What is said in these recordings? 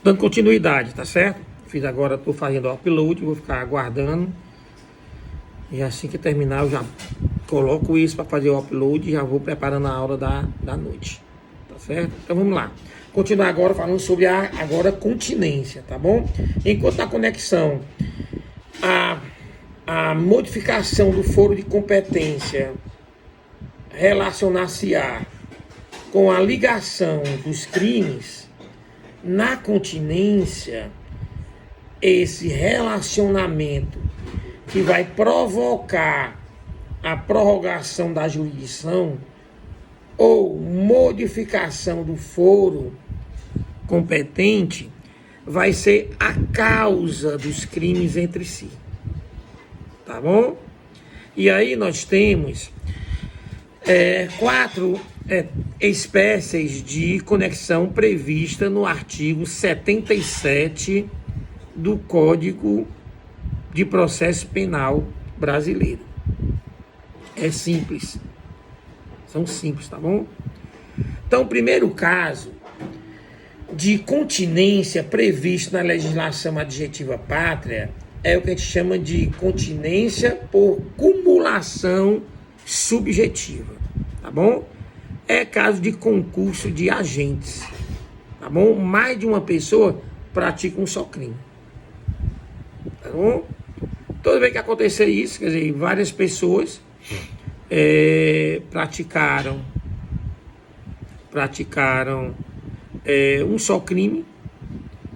Dando continuidade, tá certo? Fiz agora, estou fazendo o upload, vou ficar aguardando. E assim que terminar, eu já coloco isso para fazer o upload e já vou preparando a aula da noite. Tá certo? Então vamos lá. Continuar agora falando sobre a continência, tá bom? Enquanto na conexão, a modificação do foro de competência relacionar-se-á com a ligação dos crimes, na continência, esse relacionamento que vai provocar a prorrogação da jurisdição ou modificação do foro competente vai ser a causa dos crimes entre si. Tá bom? E aí nós temos 4 espécies de conexão prevista no artigo 77 do Código de Processo Penal brasileiro. É simples. São simples, tá bom? Então, o primeiro caso de continência previsto na legislação adjetiva pátria é o que a gente chama de continência por cumulação subjetiva, tá bom? É caso de concurso de agentes, tá bom? Mais de uma pessoa pratica um só crime, tá bom? Toda vez que acontecer isso, quer dizer, várias pessoas praticaram um só crime,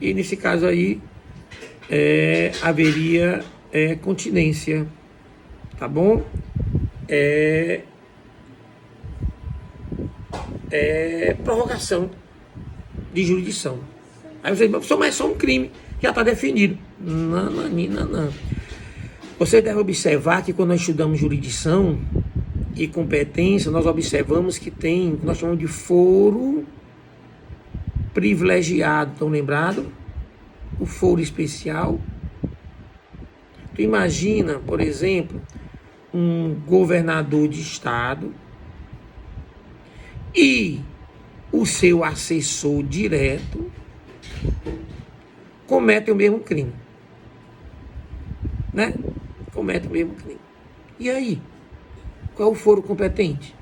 e nesse caso aí haveria continência, tá bom? Prorrogação de jurisdição. Aí você diz, mas só um crime, já está definido. Não. Você deve observar que quando nós estudamos jurisdição e competência, nós observamos que tem o que nós chamamos de foro privilegiado. Estão lembrados? O foro especial. Tu imagina, por exemplo, um governador de estado e o seu assessor direto cometem o mesmo crime, né? Cometem o mesmo crime. E aí? Qual é o foro competente?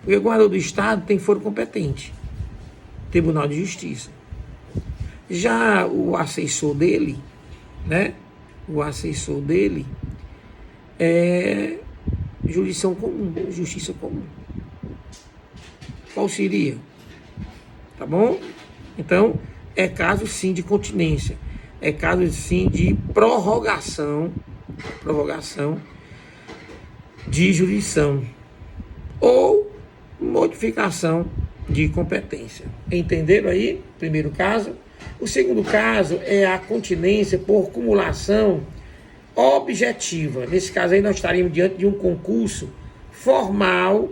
O governador do estado tem foro competente, Tribunal de Justiça. Já o assessor dele, né? O assessor dele é jurisdição comum, justiça comum. Qual seria? Tá bom? Então, é caso sim de continência. É caso sim de prorrogação de jurisdição ou modificação de competência. Entenderam aí? Primeiro caso. O segundo caso é a continência por cumulação objetiva. Nesse caso aí nós estaríamos diante de um concurso formal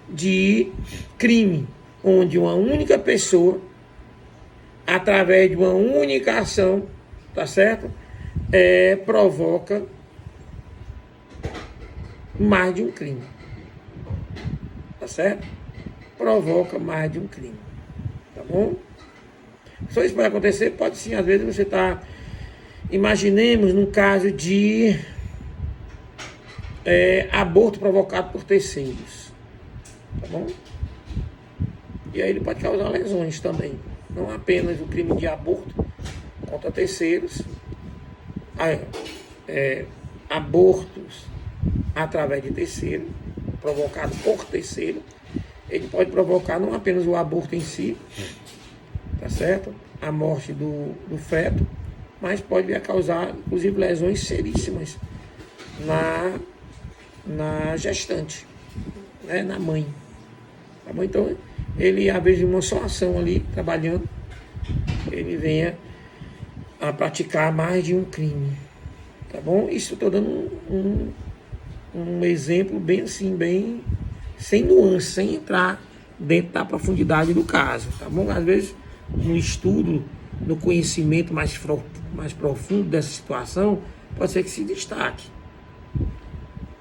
de crime, onde uma única pessoa, através de uma única ação, tá certo? Provoca mais de um crime. Tá certo? Provoca mais de um crime. Tá bom? Só isso pode acontecer? Pode sim. Às vezes você está... Imaginemos num caso de aborto provocado por terceiros. Tá bom? E aí ele pode causar lesões também. Não apenas o crime de aborto contra terceiros. Abortos através de terceiro, provocado por terceiro. Ele pode provocar não apenas o aborto em si, tá certo? A morte do feto, mas pode vir a causar, inclusive, lesões seríssimas na gestante, né? Na mãe. Tá bom? Então, ele, às vezes, uma só ação ali, trabalhando, ele venha a praticar mais de um crime. Tá bom? Isso eu estou dando um exemplo bem assim, bem sem nuance, sem entrar dentro da profundidade do caso. Tá bom? Às vezes, no estudo, no conhecimento mais profundo dessa situação, pode ser que se destaque.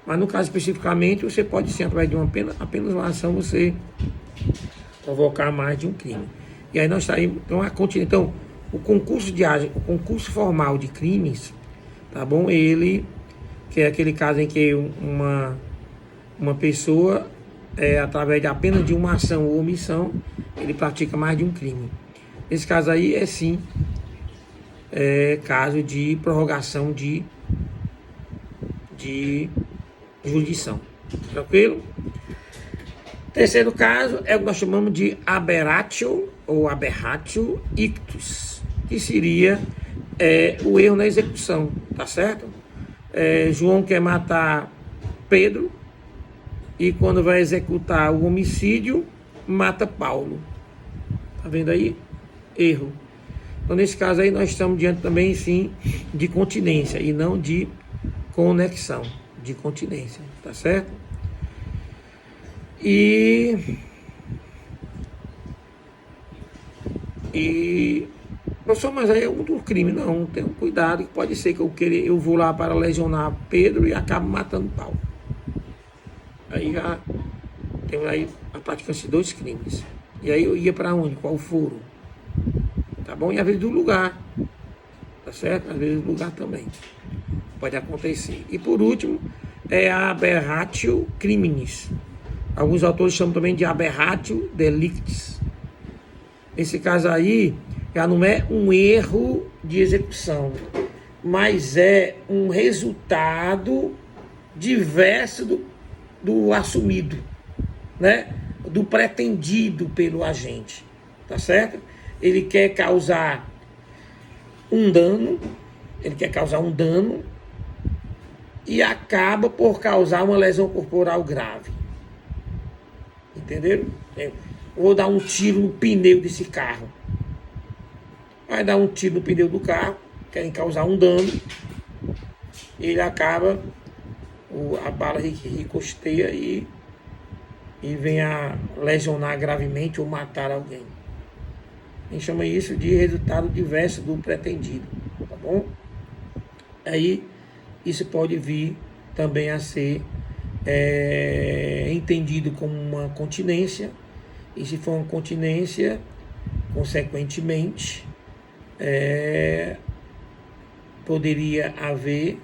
Mas no caso especificamente, você pode sim, através de apenas uma ação, você provocar mais de um crime. E aí nós saímos, então o concurso formal de crimes, tá bom? Ele, que é aquele caso em que uma pessoa, através de apenas de uma ação ou omissão, ele pratica mais de um crime. Nesse caso aí é sim, caso de prorrogação de jurisdição. Tranquilo? Terceiro caso é o que nós chamamos de aberratio ou aberratio ictus, que seria o erro na execução, tá certo? João quer matar Pedro e quando vai executar o homicídio, mata Paulo. Tá vendo aí? Erro. Então, nesse caso aí, nós estamos diante também, sim, de continência e não de conexão, de continência, tá certo? Professor, mas aí é um crime, não, tenha cuidado, que pode ser que eu vou lá para lesionar Pedro e acabo matando Paulo. Aí já temos aí a prática de 2 crimes. E aí eu ia para onde? Qual foro? Tá bom? E às vezes do lugar, tá certo? Às vezes do lugar também pode acontecer. E por último, é a aberratio criminis. Alguns autores chamam também de aberratio delictis. Nesse caso aí, já não é um erro de execução, mas é um resultado diverso do assumido, né? Do pretendido pelo agente, tá certo? Ele quer causar um dano, e acaba por causar uma lesão corporal grave. Entenderam? Vou dar um tiro no pneu desse carro. Vai dar um tiro no pneu do carro, querem causar um dano, ele acaba, a bala ricocheteia e vem a lesionar gravemente ou matar alguém. A gente chama isso de resultado diverso do pretendido, tá bom? Aí isso pode vir também a ser entendido como uma continência, e se for uma continência, consequentemente, poderia haver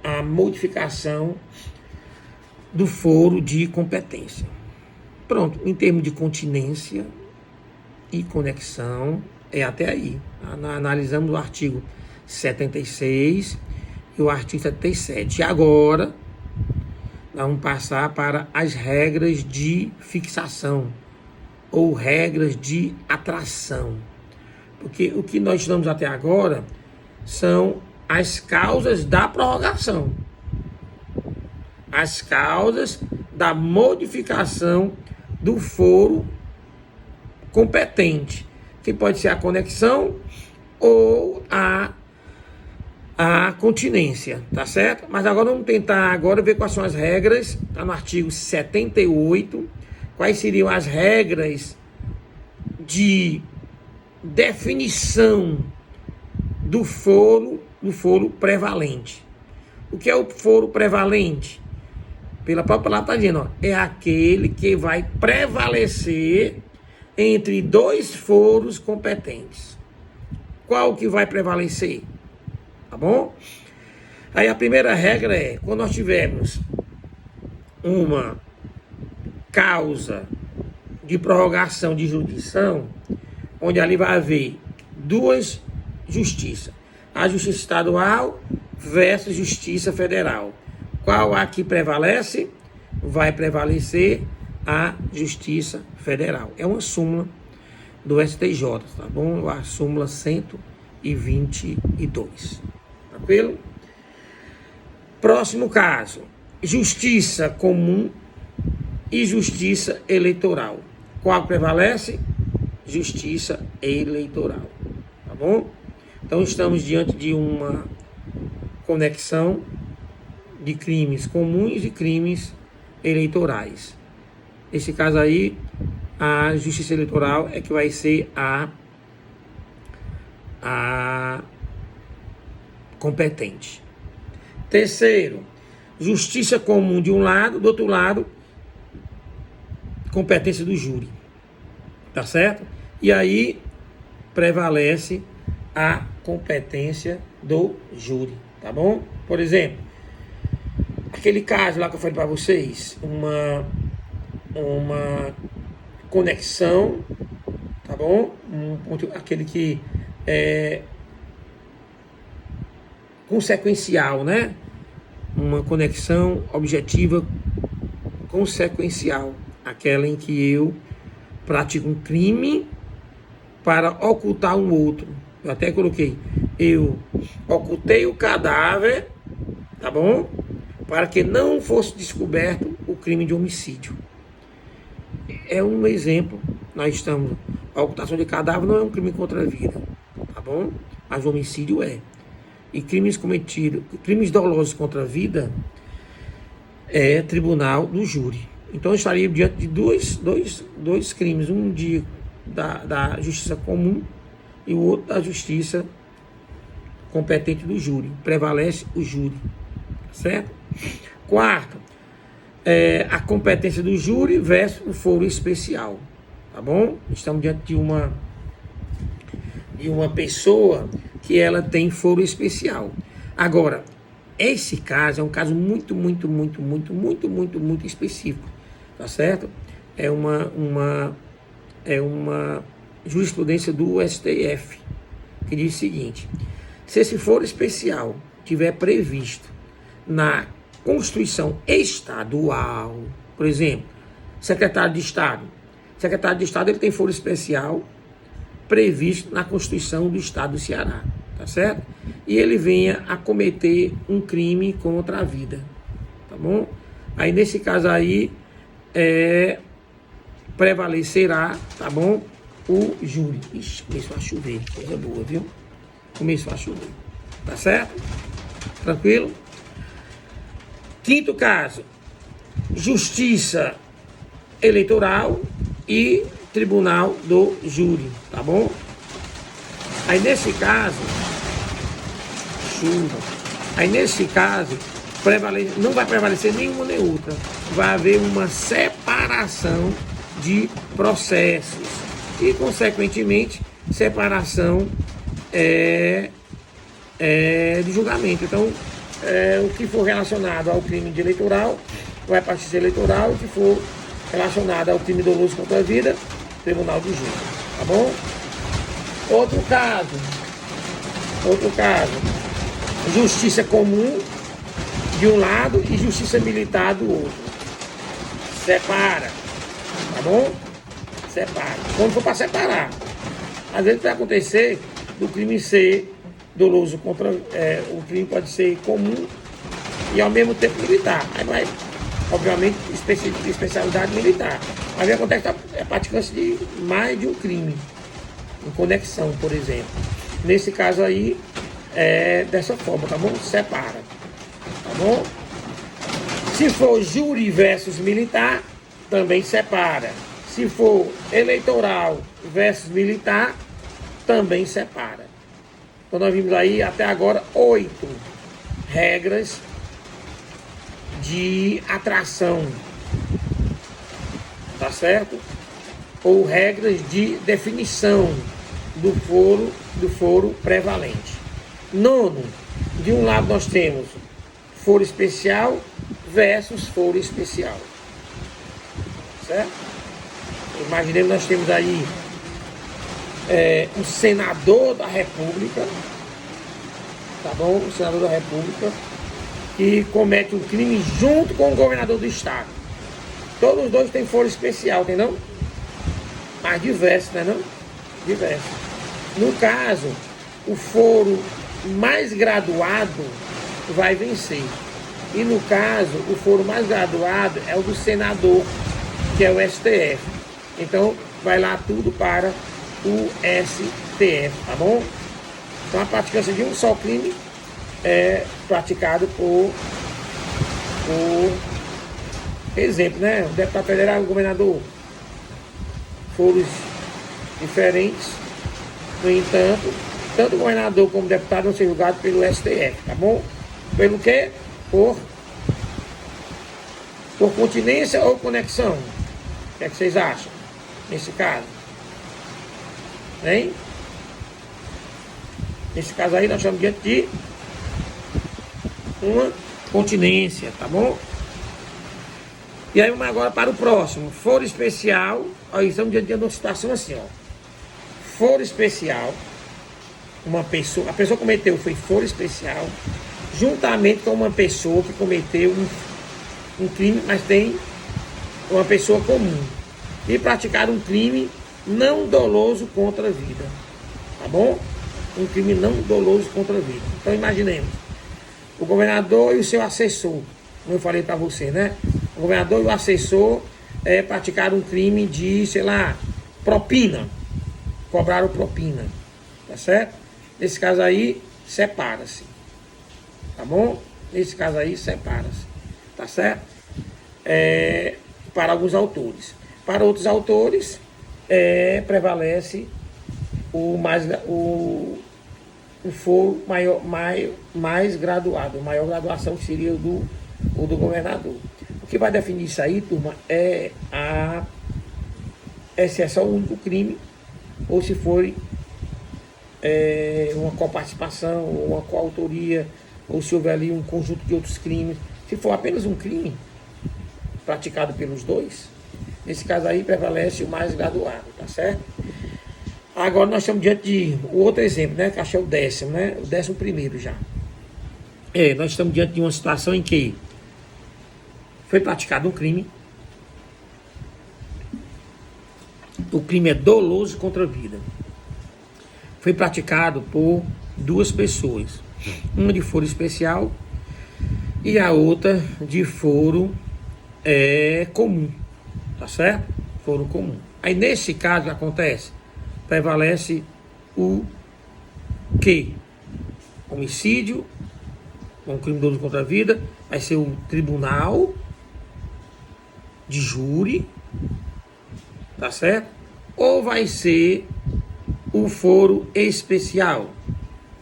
a modificação do foro de competência. Pronto, em termos de continência e conexão, é até aí. Analisamos o artigo 76 e o artigo 77. E agora, nós vamos passar para as regras de fixação ou regras de atração. Porque o que nós estudamos até agora são as causas da prorrogação, as causas da modificação do foro competente, que pode ser a conexão ou a continência, tá certo? Mas agora vamos tentar ver quais são as regras, tá no artigo 78, quais seriam as regras de definição do foro prevalente. O que é o foro prevalente? Pela própria palavra está dizendo, é aquele que vai prevalecer entre 2 foros competentes. Qual que vai prevalecer? Tá bom? Aí a primeira regra é, quando nós tivermos uma causa de prorrogação de jurisdição, onde ali vai haver 2 justiças, a justiça estadual versus justiça federal. Qual a que prevalece? Vai prevalecer a justiça federal. É uma súmula do STJ, tá bom? A súmula 122. Tranquilo? Próximo caso, justiça comum e justiça eleitoral. Qual prevalece? Justiça eleitoral. Tá bom? Então estamos diante de uma conexão de crimes comuns e crimes eleitorais. Nesse caso aí, a justiça eleitoral é que vai ser a competente. Terceiro, justiça comum de um lado, do outro lado, competência do júri. Tá certo? E aí prevalece a competência do júri, tá bom? Por exemplo, aquele caso lá que eu falei para vocês, uma conexão, tá bom? Aquele que é consequencial, né? Uma conexão objetiva consequencial, aquela em que eu pratico um crime para ocultar um outro. Eu até coloquei, eu ocultei o cadáver, tá bom? Para que não fosse descoberto o crime de homicídio. É um exemplo. Nós estamos, a ocultação de cadáver não é um crime contra a vida, tá bom? Mas o homicídio é. E crimes cometidos, crimes dolosos contra a vida, é tribunal do júri. Então eu estaria diante de dois crimes, um da justiça comum e o outro da justiça competente do júri. Prevalece o júri, certo? Quarto, a competência do júri versus o foro especial, tá bom? Estamos diante de uma pessoa que ela tem foro especial. Agora, esse caso é um caso muito específico, tá certo? É uma jurisprudência do STF que diz o seguinte: se esse foro especial tiver previsto na Constituição estadual, por exemplo, secretário de Estado. Secretário de Estado ele tem foro especial previsto na Constituição do Estado do Ceará, tá certo? E ele venha a cometer um crime contra a vida, tá bom? Aí nesse caso aí prevalecerá, tá bom? O júri. Ixi, começou a chover, coisa boa, viu? Começou a chover, tá certo? Tranquilo? Quinto caso, Justiça Eleitoral e Tribunal do Júri, tá bom? Aí nesse caso, não vai prevalecer nenhuma nem outra. Vai haver uma separação de processos e, consequentemente, separação de julgamento. Então, o que for relacionado ao crime de eleitoral vai para a justiça eleitoral, o que for relacionado ao crime doloso contra a vida, tribunal do júri, tá bom? Outro caso, justiça comum de um lado e justiça militar do outro. Separa, tá bom? Separa. Quando for para separar, às vezes vai acontecer do crime ser doloso contra, o crime pode ser comum e ao mesmo tempo militar. Aí vai, obviamente, especialidade militar. Mas acontece que pratica-se de mais de um crime, em conexão, por exemplo. Nesse caso aí, dessa forma, tá bom? Separa, tá bom? Se for júri versus militar, também separa. Se for eleitoral versus militar, também separa. Então nós vimos aí até agora 8 regras de atração, tá certo? Ou regras de definição do foro prevalente. Nono, de um lado nós temos foro especial versus foro especial, certo? Imaginemos nós temos aí um senador da República, tá bom? O senador da República que comete um crime junto com o governador do estado. Todos os dois têm foro especial, tem não? Mas diversos, né não? Diversos. No caso, o foro mais graduado vai vencer. E no caso, o foro mais graduado é o do senador, que é o STF. Então, vai lá tudo para o STF, tá bom? Então a praticância de um só crime é praticado por exemplo, né? O deputado federal e o governador, foros diferentes. No entanto, tanto o governador como o deputado vão ser julgados pelo STF, tá bom? Pelo quê? Por continência ou conexão. O que é que vocês acham nesse caso? Hein? Nesse caso aí, nós estamos diante de uma continência, tá bom? E aí, vamos agora para o próximo. Foro especial. Aí, estamos diante de uma situação assim, ó. Foro especial. A pessoa cometeu foi foro especial, juntamente com uma pessoa que cometeu um crime, mas tem uma pessoa comum. E praticaram um crime não doloso contra a vida. Tá bom? Um crime não doloso contra a vida. Então, imaginemos. O governador e o seu assessor, como eu falei para você, né? O governador e o assessor praticaram um crime de, sei lá, propina. Cobraram propina. Tá certo? Nesse caso aí, separa-se. Tá bom? Nesse caso aí, separa-se. Tá certo? Para alguns autores. Para outros autores, prevalece o foro mais graduado. A maior graduação seria o do governador. O que vai definir isso aí, turma, se é só o único crime ou se for uma coparticipação, ou uma coautoria, ou se houver ali um conjunto de outros crimes. Se for apenas um crime praticado pelos dois, nesse caso aí prevalece o mais graduado, tá certo? Agora nós estamos diante de outro exemplo, né? Que acho que é o 10º, né? O 11º já. Nós estamos diante de uma situação em que foi praticado um crime. O crime é doloso contra a vida. Foi praticado por duas pessoas. Uma de foro especial e a outra de foro comum. Tá certo? Foro comum. Aí nesse caso o que acontece? Prevalece o quê? Homicídio, um crime doloso contra a vida, vai ser o tribunal de júri, tá certo? Ou vai ser o foro especial,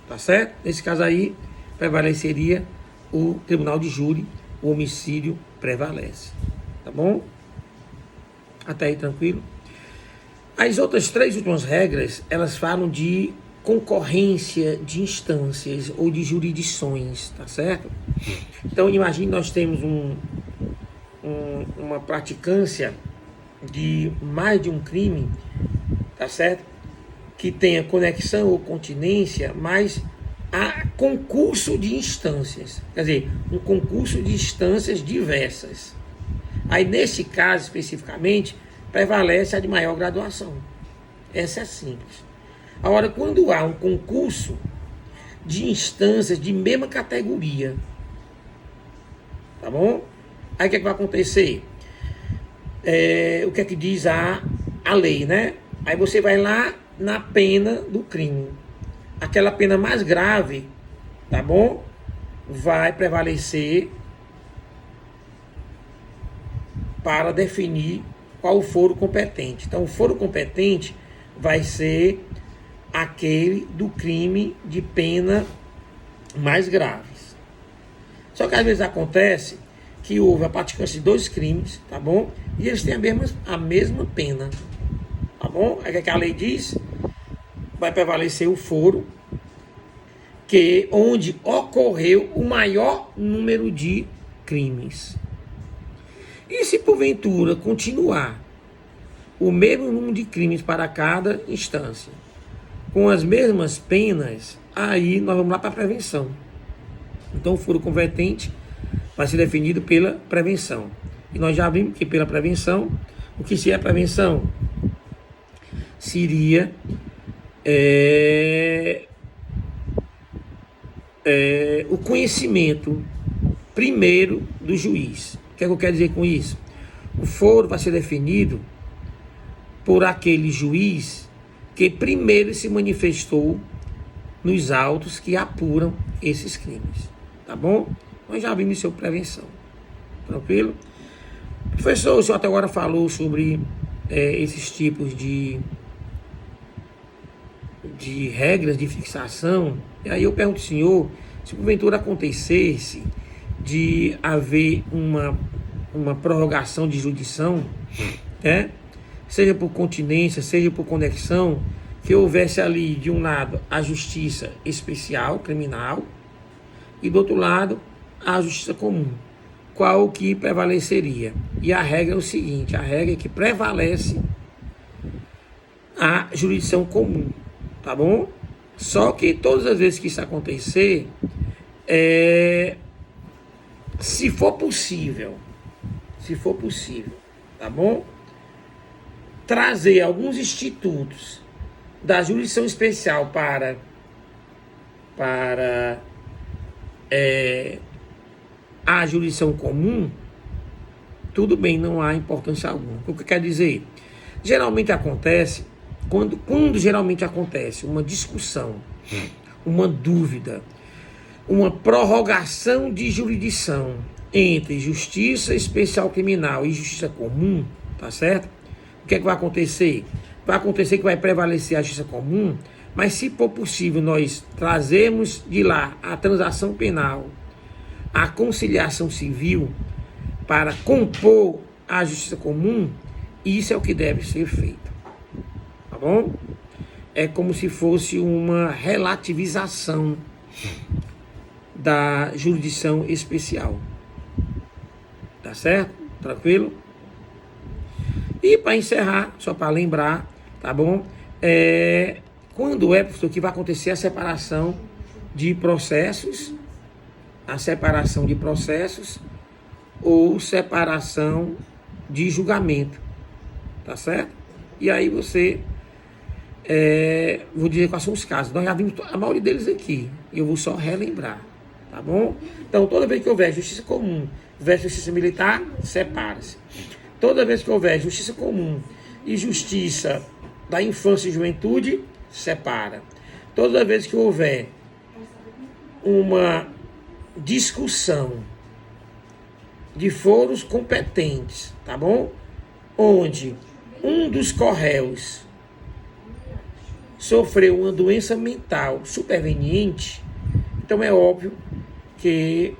tá certo? Nesse caso aí, prevaleceria o tribunal de júri, o homicídio prevalece, tá bom? Até aí, tranquilo? As outras três últimas regras, elas falam de concorrência de instâncias ou de jurisdições, tá certo? Então, imagine nós temos uma praticância de mais de um crime, tá certo? Que tenha conexão ou continência, mas há concurso de instâncias. Quer dizer, um concurso de instâncias diversas. Aí, nesse caso, especificamente, prevalece a de maior graduação. Essa é simples. Agora, quando há um concurso de instâncias de mesma categoria, tá bom? Aí o que é que vai acontecer? O que é que diz a lei, né? Aí você vai lá na pena do crime. Aquela pena mais grave, tá bom? Vai prevalecer para definir qual o foro competente. Então, o foro competente vai ser aquele do crime de pena mais graves. Só que às vezes acontece que houve a praticância de dois crimes, tá bom? E eles têm a mesma pena, tá bom? Aí o que a lei diz? Vai prevalecer o foro onde ocorreu o maior número de crimes. E se porventura continuar o mesmo número de crimes para cada instância, com as mesmas penas, aí nós vamos lá para a prevenção. Então o foro competente vai ser definido pela prevenção. E nós já vimos que pela prevenção, o que seria a prevenção? Seria o conhecimento primeiro do juiz. O que é que eu quero dizer com isso? O foro vai ser definido por aquele juiz que primeiro se manifestou nos autos que apuram esses crimes. Tá bom? Nós já vimos sobre prevenção. Tranquilo? Professor, o senhor até agora falou sobre esses tipos de regras de fixação. E aí eu pergunto ao senhor, se porventura acontecesse de haver uma prorrogação de jurisdição, seja por continência, seja por conexão, que houvesse ali, de um lado, a justiça especial, criminal, e do outro lado, a justiça comum. Qual que prevaleceria? E a regra é o seguinte, a regra é que prevalece a jurisdição comum, tá bom? Só que todas as vezes que isso acontecer, se for possível, tá bom? Trazer alguns institutos da jurisdição especial para a jurisdição comum, tudo bem, não há importância alguma. O que quer dizer? Geralmente acontece, quando geralmente acontece uma discussão, uma dúvida, uma prorrogação de jurisdição entre justiça especial criminal e justiça comum, tá certo? O que é que vai acontecer? Vai acontecer que vai prevalecer a justiça comum, mas se for possível nós trazermos de lá a transação penal, a conciliação civil, para compor a justiça comum, isso é o que deve ser feito, tá bom? É como se fosse uma relativização da jurisdição especial, tá certo? Tranquilo? E para encerrar, só para lembrar, tá bom? Quando professor, que vai acontecer a separação de processos, ou separação de julgamento, tá certo? E aí você, vou dizer quais são os casos. Nós já vimos a maioria deles aqui, eu vou só relembrar, tá bom? Então, toda vez que houver justiça comum versus justiça militar, separa-se. Toda vez que houver justiça comum e justiça da infância e juventude, separa. Toda vez que houver uma discussão de foros competentes, tá bom? Onde um dos corréus sofreu uma doença mental superveniente, então é óbvio que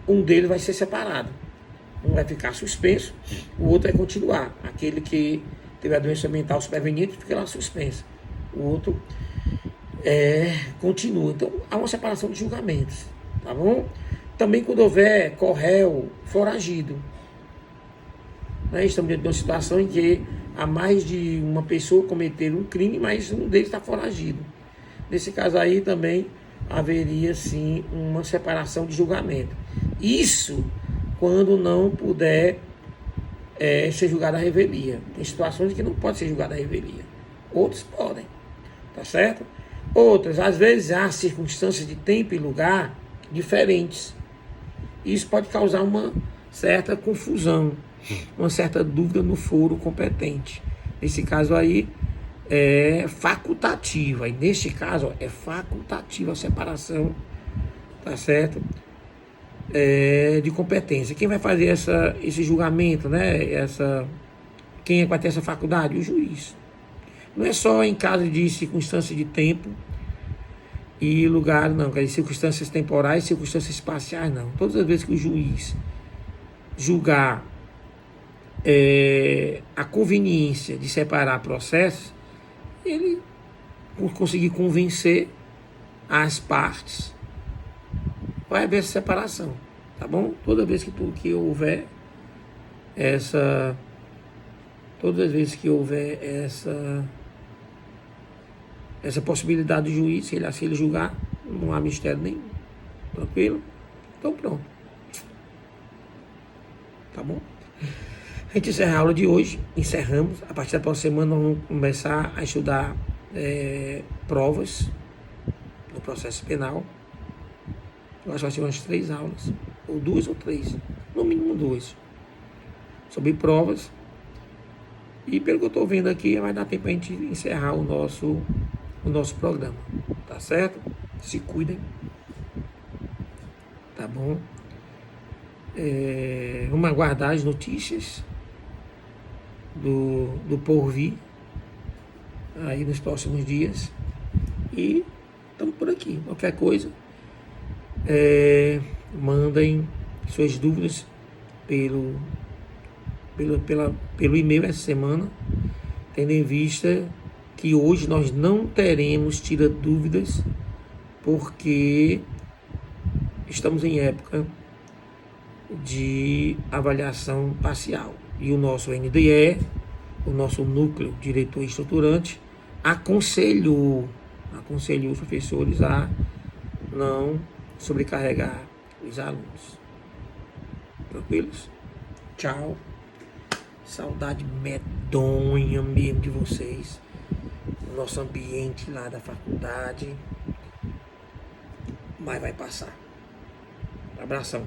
um deles vai ser separado. Um vai ficar suspenso, o outro vai continuar. Aquele que teve a doença mental superveniente fica lá suspenso. O outro continua. Então, há uma separação de julgamentos, tá bom? Também quando houver corréu foragido. Né? Estamos diante de uma situação em que há mais de uma pessoa cometer um crime, mas um deles está foragido. Nesse caso aí também haveria, sim, uma separação de julgamento. Isso quando não puder ser julgada a revelia. Tem situações em que não pode ser julgada a revelia. Outros podem, tá certo? Outras, às vezes, há circunstâncias de tempo e lugar diferentes. Isso pode causar uma certa confusão, uma certa dúvida no foro competente. Nesse caso aí, é facultativa. E neste caso, é facultativa a separação, tá certo? De competência. Quem vai fazer esse julgamento, né? Quem é que vai ter essa faculdade? O juiz. Não é só em caso de circunstância de tempo e lugar, não. Quer dizer, circunstâncias temporais, circunstâncias espaciais, não. Todas as vezes que o juiz julgar a conveniência de separar processos, ele conseguir convencer as partes, vai haver essa separação, tá bom? Toda vez que houver essa possibilidade do juiz, se ele julgar, não há mistério nenhum. Tranquilo? Então pronto. Tá bom? A gente encerra a aula de hoje, encerramos. A partir da próxima semana nós vamos começar a estudar provas no processo penal. Eu acho que vai ser umas 3 aulas, ou 2 ou 3, no mínimo 2, sobre provas. E pelo que eu estou vendo aqui, vai dar tempo para a gente encerrar o nosso programa, tá certo? Se cuidem, tá bom? Vamos aguardar as notícias do porvir aí nos próximos dias. E estamos por aqui. Qualquer coisa, mandem suas dúvidas pelo e-mail essa semana, tendo em vista que hoje nós não teremos tira dúvidas, porque estamos em época de avaliação parcial. E o nosso NDE, o nosso núcleo diretor estruturante, aconselhou os professores a não sobrecarregar os alunos. Tranquilos? Tchau. Saudade medonha mesmo de vocês. O nosso ambiente lá da faculdade. Mas vai passar. Abração.